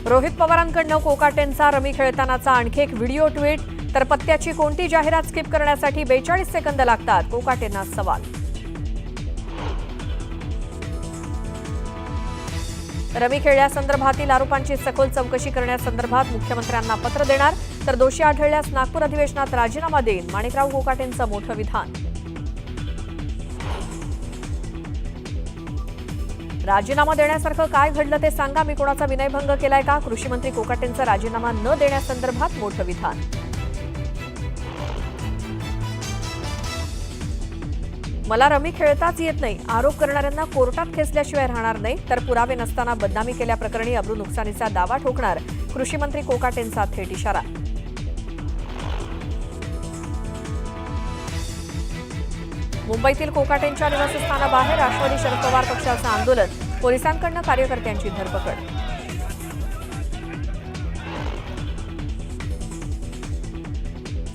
Rohit पवारांकडनं कोकाटेंचा rummy खेळतानाचा आणखी एक video tweet. तर पत्त्याची कोणती जाहिरात स्किप करण्यासाठी 42 सेकंद लागतात, कोकाटेंना सवाल. रमी खेळल्यासंदर्भातील आरोपांची सखोल चौकशी करण्यासंदर्भात मुख्यमंत्र्यांना पत्र देणार. तर दोषी आढळल्यास नागपूर अधिवेशनात राजीनामा देईन, माणिकराव कोकाटेंचं मोठं विधान. राजीनामा देण्यासारखं काय घडलं ते सांगा, मी कोणाचा विनयभंग केलाय का? कृषी मंत्री कोकाटेंचा राजीनामा न देण्यासंदर्भात मोठं विधान. मला रमी खेळताच येत नाही, आरोप करणाऱ्यांना कोर्टात खेचल्याशिवाय राहणार नाही. तर पुरावे नसताना बदनामी केल्याप्रकरणी अब्रू नुकसानीचा दावा ठोकणार, कृषी मंत्री कोकाटेंचा थेट इशारा. मुंबईतील कोकाटेंच्या निवासस्थानाबाहेर राष्ट्रवादी शरद पवार पक्षाचं आंदोलन, पोलिसांकडून कार्यकर्त्यांची धरपकड.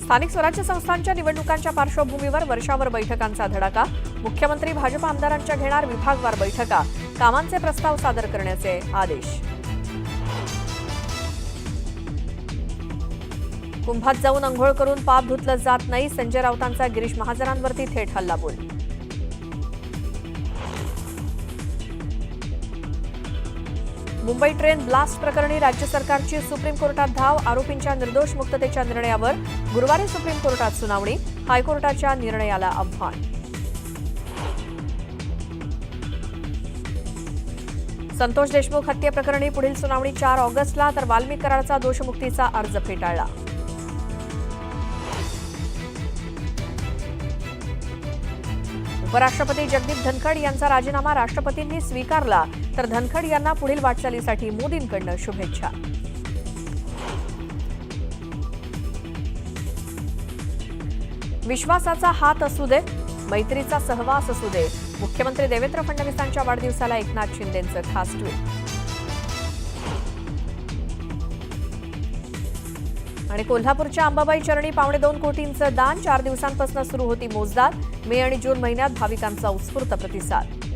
स्थानिक स्वराज्य संस्थांच्या निवडणुकांच्या पार्श्वभूमीवर वर्षावर बैठकांचा धडाका. मुख्यमंत्री भाजप आमदारांच्या घेणार विभागवार बैठका, कामांचे प्रस्ताव सादर करण्याचे आदेश. कुंभात जाऊन अंघोळ करून पाप धुतलं जात नाही, संजय राऊतांचा गिरीश महाजनांवरती थेट हल्लाबोल. मुंबई ट्रेन ब्लास्ट प्रकरणी राज्य सरकारची सुप्रीम कोर्टात धाव, आरोपींच्या निर्दोष मुक्ततेच्या निर्णयावर गुरुवारी सुप्रीम कोर्टात सुनावणी, हायकोर्टाच्या निर्णयाला आव्हान. संतोष देशमुख हत्येप्रकरणी पुढील सुनावणी 4 ऑगस्टला, तर वाल्मिक कराडचा दोषमुक्तीचा अर्ज फेटाळला. उपराष्ट्रपती जगदीप धनखड यांचा राजीनामा राष्ट्रपतींनी स्वीकारला, तर धनखड यांना पुढील वाटचालीसाठी मोदींकडून शुभेच्छा. विश्वासाचा हात असू दे, मैत्रीचा सहवास असू दे, मुख्यमंत्री देवेंद्र फडणवीसांच्या वाढदिवसाला एकनाथ शिंदेंचं खास ट्विट. आणि कोल्हापूरच्या अंबाबाई चरणी 2.25 कोटींचं दान, 4 दिवसांपासून सुरू होती मोजदाद. मे आणि जून महिन्यात भाविकांचा उत्स्फूर्त प्रतिसाद.